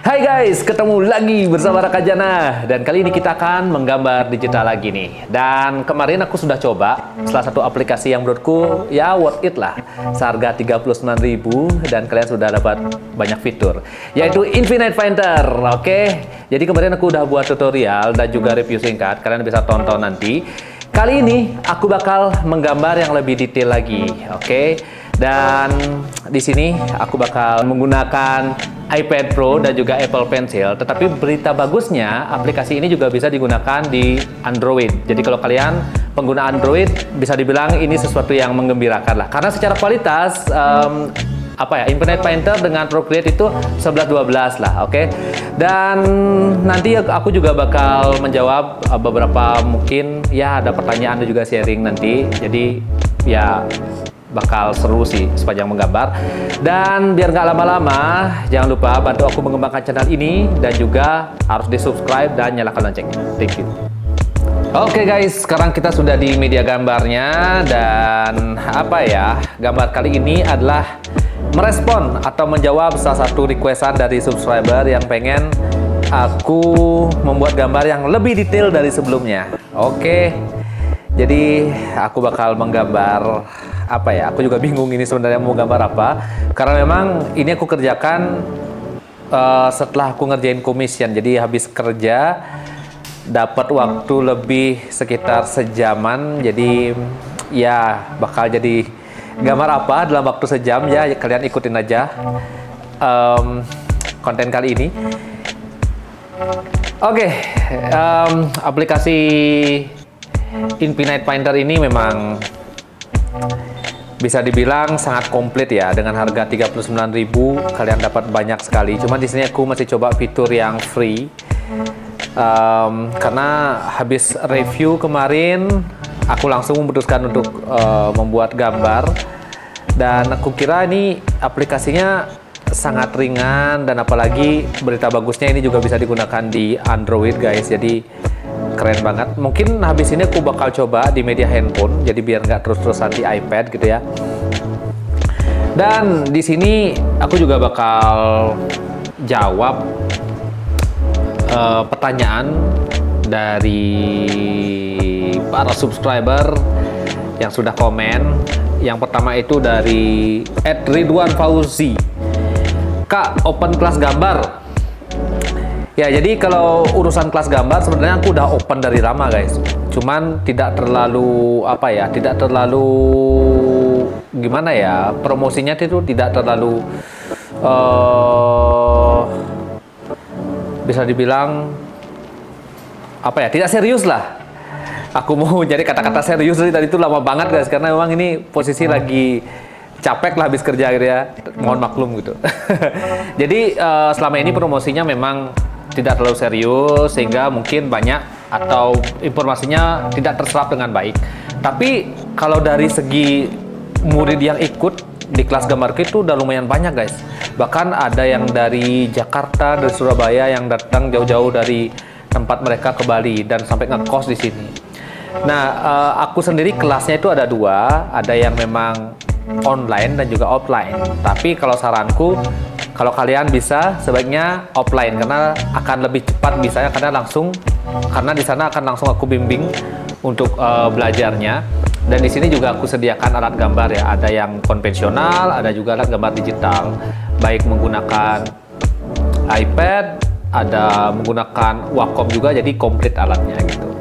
Hai guys, ketemu lagi bersama Raka Jana. Dan kali ini kita akan menggambar digital lagi nih. Dan kemarin aku sudah coba salah satu aplikasi yang menurutku ya worth it lah. Seharga 39.000 dan kalian sudah dapat banyak fitur, yaitu Infinite Painter. Oke, jadi kemarin aku udah buat tutorial dan juga review singkat. Kalian bisa tonton nanti. Kali ini aku bakal menggambar yang lebih detail lagi. Oke. Dan di sini aku bakal menggunakan iPad Pro dan juga Apple Pencil. Tetapi berita bagusnya, aplikasi ini juga bisa digunakan di Android. Jadi kalau kalian pengguna Android, bisa dibilang ini sesuatu yang menggembirakan lah. Karena secara kualitas, Infinite Painter dengan Procreate itu 11-12 lah, oke? Dan nanti aku juga bakal menjawab beberapa mungkin ya ada pertanyaan dan juga sharing nanti. Jadi ya bakal seru sih sepanjang menggambar. Dan biar nggak lama-lama, jangan lupa bantu aku mengembangkan channel ini dan juga harus di subscribe dan nyalakan loncengnya. Thank you. Oke guys, sekarang kita sudah di media gambarnya. Dan gambar kali ini adalah merespon atau menjawab salah satu requestan dari subscriber yang pengen aku membuat gambar yang lebih detail dari sebelumnya. Oke, jadi aku bakal menggambar aku juga bingung ini sebenarnya mau gambar apa, karena memang ini aku kerjakan setelah aku ngerjain commission. Jadi habis kerja dapat waktu lebih sekitar sejaman, jadi ya bakal jadi gambar apa dalam waktu sejam ya, kalian ikutin aja konten kali ini. Oke, aplikasi Infinite Painter ini memang bisa dibilang sangat komplit ya. Dengan harga 39.000 kalian dapat banyak sekali. Cuma di sini aku masih coba fitur yang free karena habis review kemarin aku langsung memutuskan untuk membuat gambar. Dan aku kira ini aplikasinya sangat ringan, dan apalagi berita bagusnya ini juga bisa digunakan di Android guys. Jadi keren banget. Mungkin habis ini aku bakal coba di media handphone, jadi biar nggak terus-terusan di iPad gitu ya. Dan di sini aku juga bakal jawab pertanyaan dari para subscriber yang sudah komen. Yang pertama itu dari @Ridwan_Fauzi. Kak, open kelas gambar. Ya, jadi kalau urusan kelas gambar sebenarnya aku udah open dari lama guys. Cuman tidak terlalu gimana ya, promosinya itu tidak terlalu bisa dibilang tidak serius lah. Aku mau jadi kata-kata serius dari tadi itu lama banget guys, karena memang ini posisi lagi capek lah habis kerja gitu ya. Mohon maklum gitu. Jadi selama ini promosinya memang tidak terlalu serius, sehingga mungkin banyak atau informasinya tidak terserap dengan baik. Tapi kalau dari segi murid yang ikut di kelas gambarku itu udah lumayan banyak guys. Bahkan ada yang dari Jakarta, dari Surabaya yang datang jauh-jauh dari tempat mereka ke Bali dan sampai ngekos di sini. Nah, aku sendiri kelasnya itu ada dua, ada yang memang online dan juga offline. Tapi kalau saranku, kalau kalian bisa sebaiknya offline, karena akan lebih cepat bisanya, karena di sana akan langsung aku bimbing untuk belajarnya. Dan di sini juga aku sediakan alat gambar ya, ada yang konvensional, ada juga alat gambar digital, baik menggunakan iPad, ada menggunakan Wacom juga, jadi komplit alatnya gitu.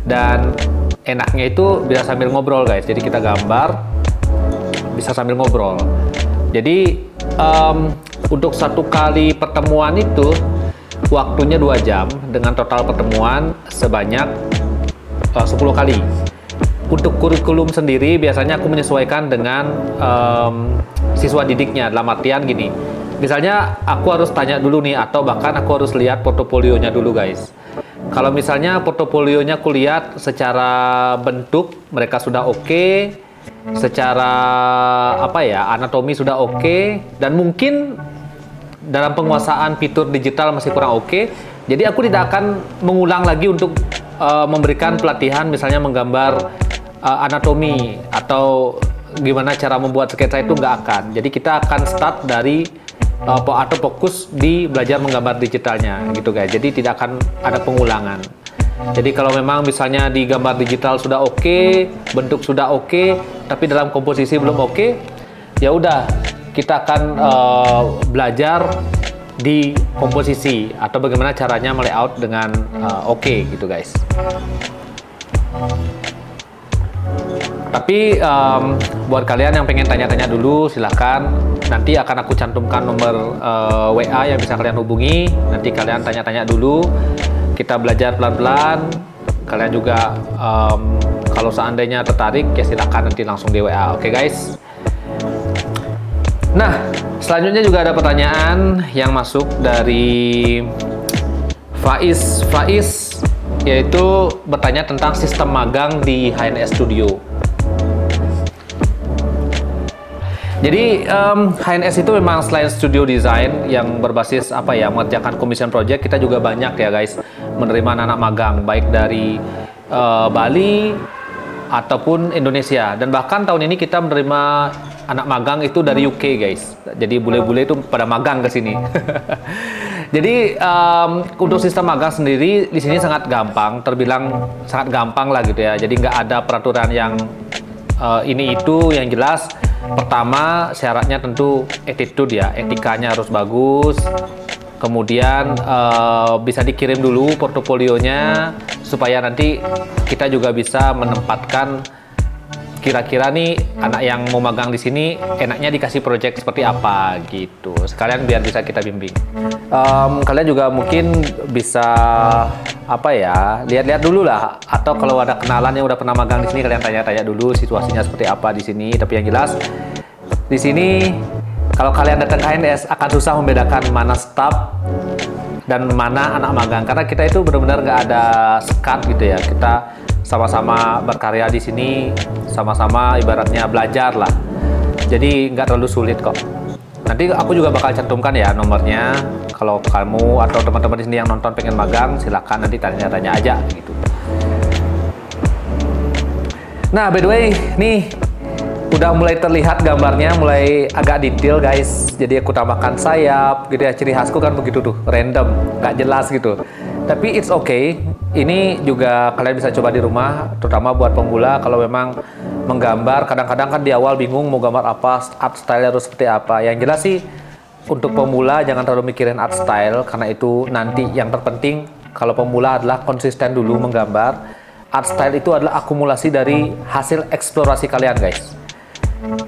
Dan enaknya itu bisa sambil ngobrol guys, jadi kita gambar bisa sambil ngobrol. Jadi untuk satu kali pertemuan itu waktunya 2 jam dengan total pertemuan sebanyak 10 kali. Untuk kurikulum sendiri biasanya aku menyesuaikan dengan siswa didiknya, dalam artian gini. Misalnya aku harus tanya dulu nih, atau bahkan aku harus lihat portofolionya dulu guys. Kalau misalnya portofolionya aku lihat secara bentuk mereka sudah oke, secara anatomi sudah oke, dan mungkin dalam penguasaan fitur digital masih kurang oke, jadi aku tidak akan mengulang lagi untuk memberikan pelatihan misalnya menggambar anatomi atau gimana cara membuat sketsa, itu nggak akan. Jadi kita akan start dari atau fokus di belajar menggambar digitalnya gitu guys. Jadi tidak akan ada pengulangan. Jadi kalau memang misalnya di gambar digital sudah oke, bentuk sudah oke, tapi dalam komposisi belum oke, ya udah kita akan belajar di komposisi atau bagaimana caranya layout dengan oke gitu guys. Tapi buat kalian yang pengen tanya-tanya dulu silahkan, nanti akan aku cantumkan nomor WA yang bisa kalian hubungi. Nanti kalian tanya-tanya dulu, kita belajar pelan-pelan. Kalian juga kalau seandainya tertarik ya silahkan nanti langsung di WA. Oke guys. Nah, selanjutnya juga ada pertanyaan yang masuk dari Faiz, yaitu bertanya tentang sistem magang di HNS Studio. Jadi HNS itu memang selain studio design yang berbasis mengerjakan commission project, kita juga banyak ya guys menerima anak magang baik dari Bali ataupun Indonesia, dan bahkan tahun ini kita menerima anak magang itu dari UK guys. Jadi bule-bule itu pada magang ke sini. Jadi untuk sistem magang sendiri di sini sangat gampang, terbilang sangat gampang lah gitu ya. Jadi nggak ada peraturan yang ini itu. Yang jelas pertama syaratnya tentu attitude ya, etikanya harus bagus. Kemudian bisa dikirim dulu portofolionya supaya nanti kita juga bisa menempatkan kira-kira nih anak yang mau magang di sini enaknya dikasih project seperti apa gitu. Sekalian biar bisa kita bimbing. Kalian juga mungkin bisa lihat-lihat dulu lah, atau kalau ada kenalan yang udah pernah magang di sini kalian tanya-tanya dulu situasinya seperti apa di sini. Tapi yang jelas di sini kalau kalian datang ke HNS akan susah membedakan mana staff dan mana anak magang, karena kita itu benar-benar nggak ada sekat gitu ya. Kita sama-sama berkarya di sini, sama-sama ibaratnya belajar lah. Jadi nggak terlalu sulit kok. Nanti aku juga bakal cantumkan ya nomornya. Kalau kamu atau teman-teman di sini yang nonton pengen magang, silakan nanti tanya-tanya aja gitu. Nah, by the way, nih udah mulai terlihat gambarnya, mulai agak detail guys. Jadi aku tambahkan sayap gitu ya. Ciri khasku kan begitu tuh, random, nggak jelas gitu. Tapi it's okay. Ini juga kalian bisa coba di rumah, terutama buat pemula. Kalau memang menggambar, kadang-kadang kan di awal bingung mau gambar apa, art style harus seperti apa. Yang jelas sih untuk pemula jangan terlalu mikirin art style, karena itu nanti yang terpenting kalau pemula adalah konsisten dulu menggambar. Art style itu adalah akumulasi dari hasil eksplorasi kalian guys.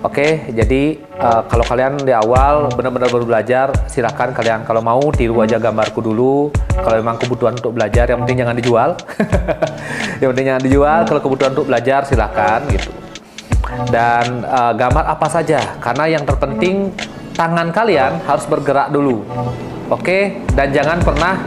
Oke, jadi kalau kalian di awal benar-benar baru belajar, silahkan kalian kalau mau tiru aja gambarku dulu. Kalau memang kebutuhan untuk belajar, yang penting jangan dijual. Yang penting jangan dijual. Kalau kebutuhan untuk belajar, silahkan gitu. Dan gambar apa saja, karena yang terpenting tangan kalian harus bergerak dulu. Oke, dan jangan pernah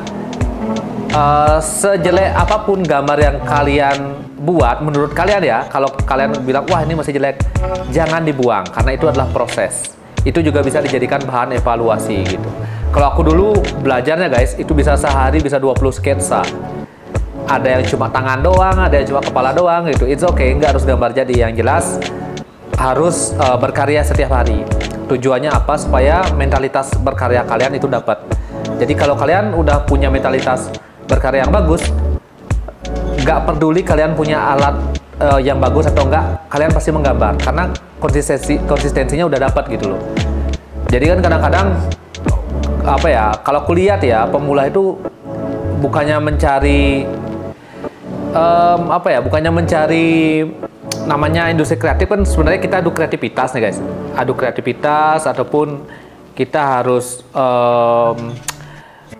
sejelek apapun gambar yang kalian buat, menurut kalian ya, kalau kalian bilang wah ini masih jelek, jangan dibuang, karena itu adalah proses. Itu juga bisa dijadikan bahan evaluasi gitu. Kalau aku dulu belajarnya guys, itu bisa sehari bisa 20 sketsa. Ada yang cuma tangan doang, ada yang cuma kepala doang gitu. It's okay, nggak harus gambar jadi. Yang jelas harus berkarya setiap hari. Tujuannya apa? Supaya mentalitas berkarya kalian itu dapat. Jadi kalau kalian udah punya mentalitas berkarya yang bagus, nggak peduli kalian punya alat yang bagus atau enggak, kalian pasti menggambar karena konsistensinya udah dapat gitu loh. Jadi kan kadang-kadang kalau kuliah ya, pemula itu bukannya mencari bukannya mencari namanya industri kreatif, kan sebenarnya kita adu kreativitas nih guys, adu kreativitas, ataupun kita harus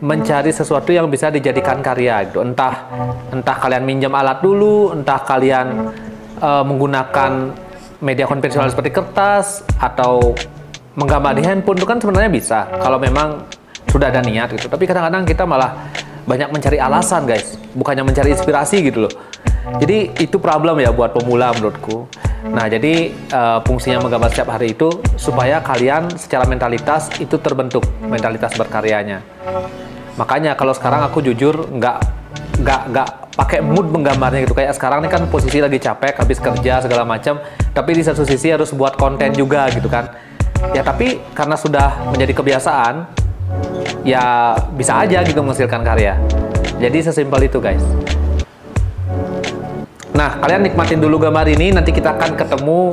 mencari sesuatu yang bisa dijadikan karya gitu. Entah kalian minjam alat dulu, entah kalian menggunakan media konvensional seperti kertas atau menggambar di handphone, itu kan sebenarnya bisa kalau memang sudah ada niat gitu. Tapi kadang-kadang kita malah banyak mencari alasan guys, bukannya mencari inspirasi gitu loh. Jadi itu problem ya buat pemula menurutku. Nah, jadi fungsinya menggambar setiap hari itu supaya kalian secara mentalitas itu terbentuk, mentalitas berkaryanya. Makanya kalau sekarang aku jujur nggak pakai mood menggambarnya gitu. Kayak sekarang ini kan posisi lagi capek, habis kerja segala macam, tapi di satu sisi harus buat konten juga gitu kan. Ya tapi karena sudah menjadi kebiasaan, ya bisa aja gitu menghasilkan karya. Jadi sesimpel itu guys. Nah, kalian nikmatin dulu gambar ini, nanti kita akan ketemu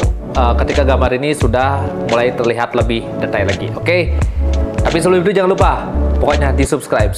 ketika gambar ini sudah mulai terlihat lebih detail lagi, oke? Tapi sebelum itu jangan lupa, pokoknya di subscribe.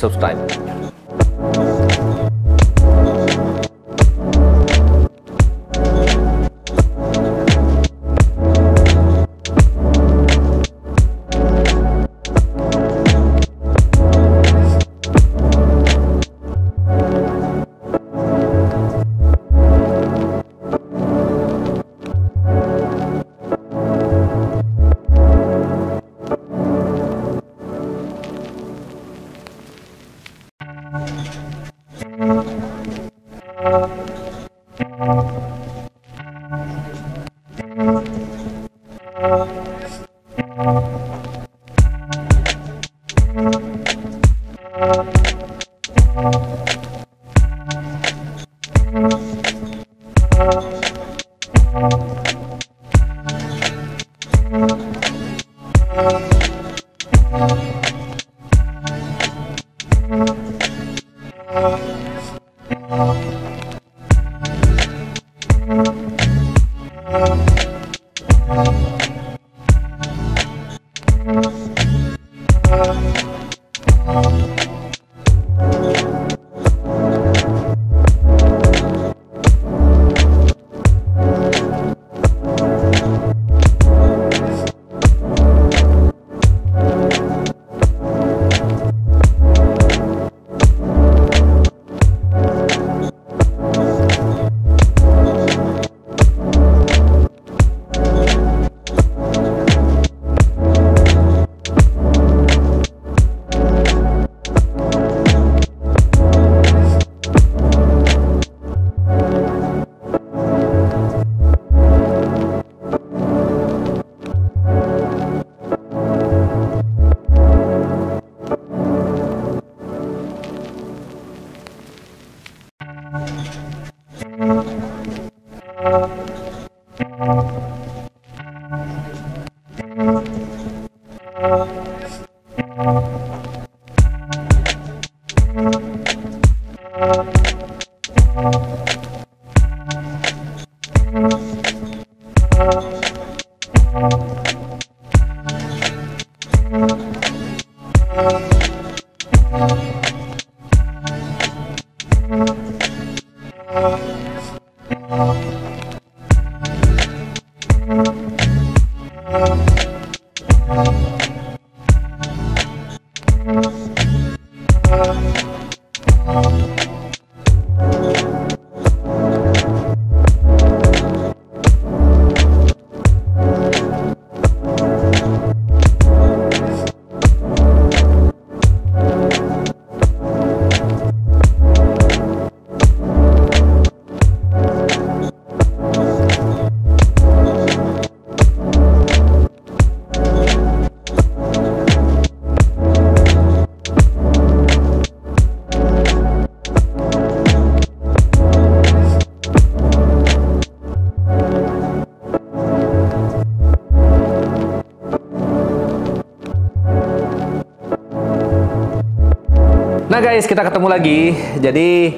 Nah guys, kita ketemu lagi. Jadi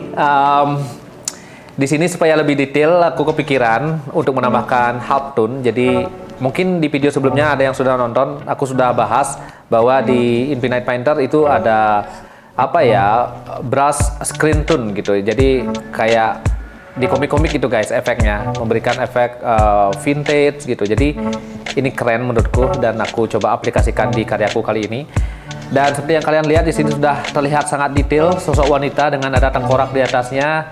di sini supaya lebih detail, aku kepikiran untuk menambahkan half tone. Jadi mungkin di video sebelumnya ada yang sudah nonton, aku sudah bahas bahwa di Infinite Painter itu ada apa ya, brush screen tone gitu. Jadi kayak di komik-komik gitu guys, efeknya memberikan efek vintage gitu. Jadi ini keren menurutku dan aku coba aplikasikan di karyaku kali ini. Dan seperti yang kalian lihat di sini sudah terlihat sangat detail sosok wanita dengan ada tengkorak di atasnya.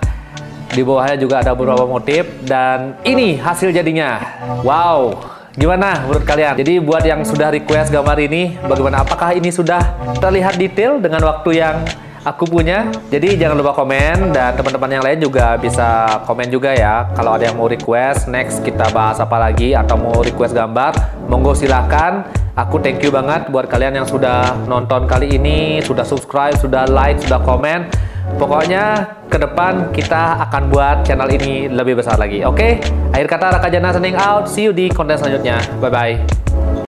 Di bawahnya juga ada beberapa motif dan ini hasil jadinya. Wow, gimana menurut kalian? Jadi buat yang sudah request gambar ini, bagaimana? Apakah ini sudah terlihat detail dengan waktu yang aku punya? Jadi jangan lupa komen dan teman-teman yang lain juga bisa komen juga ya. Kalau ada yang mau request, next kita bahas apa lagi atau mau request gambar, monggo silahkan. Aku thank you banget buat kalian yang sudah nonton kali ini, sudah subscribe, sudah like, sudah komen. Pokoknya ke depan kita akan buat channel ini lebih besar lagi. Oke? Akhir kata Raka Jana signing out. See you di konten selanjutnya. Bye-bye.